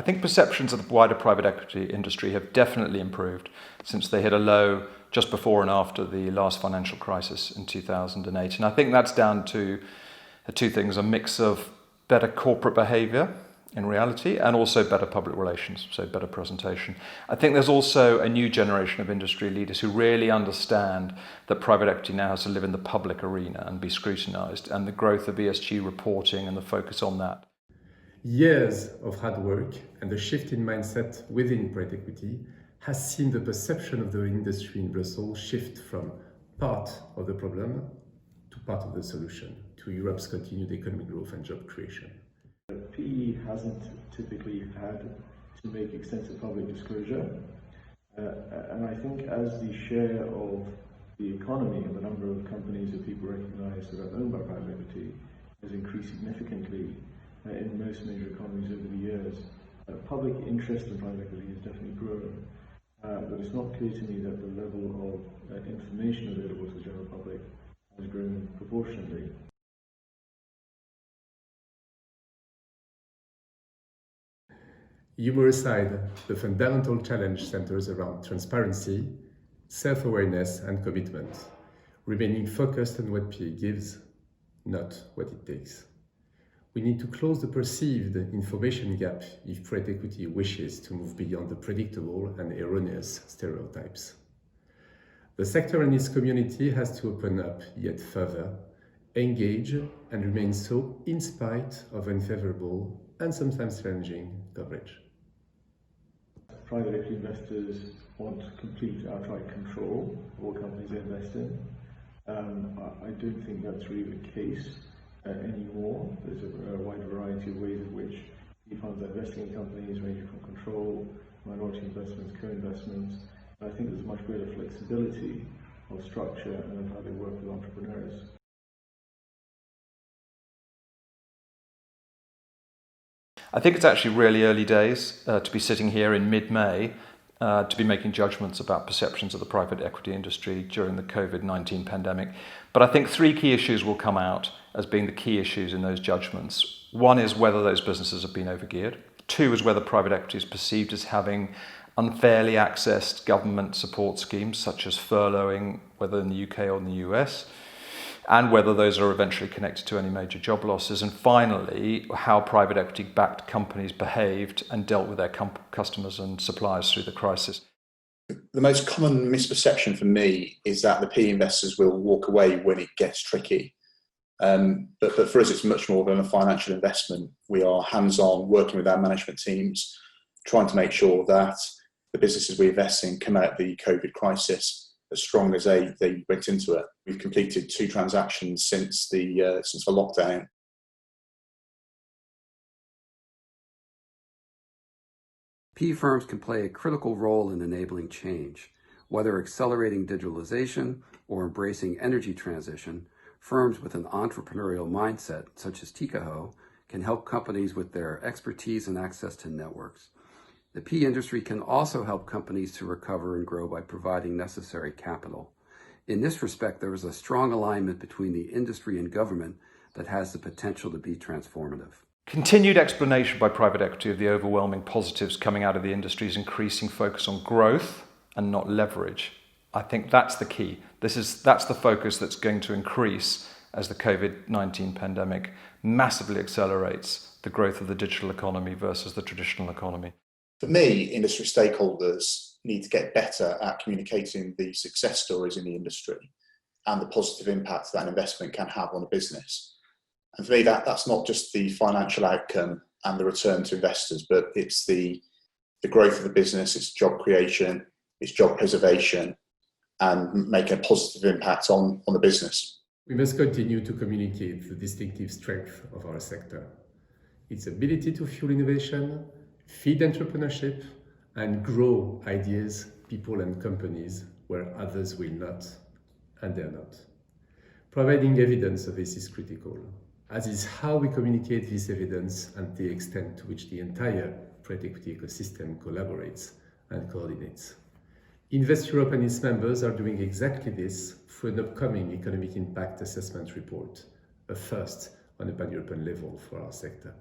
think perceptions of the wider private equity industry have definitely improved since they hit a low just before and after the last financial crisis in 2008. And I think that's down to two things: a mix of better corporate behaviour in reality and also better public relations, so better presentation. I think there's also a new generation of industry leaders who really understand that private equity now has to live in the public arena and be scrutinised, and the growth of ESG reporting and the focus on that. Years of hard work and the shift in mindset within private equity has seen the perception of the industry in Brussels shift from part of the problem to part of the solution, to Europe's continued economic growth and job creation. PE hasn't typically had to make extensive public disclosure, and I think as the share of the economy and the number of companies that people recognise that are owned by private equity has increased significantly in most major economies over the years, public interest in private equity has definitely grown, but it's not clear to me that the level of information available to the general public has grown proportionately. Humor aside, the fundamental challenge centers around transparency, self-awareness and commitment, remaining focused on what PE gives, not what it takes. We need to close the perceived information gap if private equity wishes to move beyond the predictable and erroneous stereotypes. The sector and its community has to open up yet further, engage and remain so in spite of unfavorable and sometimes challenging coverage. Private equity investors want complete outright control of what companies they invest in. I don't think that's really the case anymore. There's a wide variety of ways in which PE funds are investing in companies, ranging from control, minority investments, co-investments. I think there's much greater flexibility of structure and of how they work with entrepreneurs. I think it's actually really early days to be sitting here in mid-May to be making judgments about perceptions of the private equity industry during the COVID-19 pandemic. But I think three key issues will come out as being the key issues in those judgments. One is whether those businesses have been overgeared. Two is whether private equity is perceived as having unfairly accessed government support schemes, such as furloughing, whether in the UK or in the US, and whether those are eventually connected to any major job losses. And finally, how private equity-backed companies behaved and dealt with their customers and suppliers through the crisis. The most common misperception for me is that the PE investors will walk away when it gets tricky. But for us, it's much more than a financial investment. We are hands-on, working with our management teams, trying to make sure that the businesses we invest in come out of the COVID crisis as strong as they went into it. We've completed 2 transactions since the lockdown. PE firms can play a critical role in enabling change. Whether accelerating digitalization or embracing energy transition, firms with an entrepreneurial mindset, such as Tikahau, can help companies with their expertise and access to networks. The PE industry can also help companies to recover and grow by providing necessary capital. In this respect, there is a strong alignment between the industry and government that has the potential to be transformative. Continued explanation by private equity of the overwhelming positives coming out of the industry's increasing focus on growth and not leverage. I think that's the key. That's the focus that's going to increase as the COVID-19 pandemic massively accelerates the growth of the digital economy versus the traditional economy. For me, industry stakeholders need to get better at communicating the success stories in the industry and the positive impact that investment can have on a business. And for me, that's not just the financial outcome and the return to investors, but it's the growth of the business, it's job creation, it's job preservation, and making a positive impact on the business. We must continue to communicate the distinctive strength of our sector, its ability to fuel innovation, feed entrepreneurship, and grow ideas, people and companies where others will not and dare not. Providing evidence of this is critical, as is how we communicate this evidence and the extent to which the entire private equity ecosystem collaborates and coordinates. Invest Europe and its members are doing exactly this through an upcoming economic impact assessment report, a first on a pan-European level for our sector.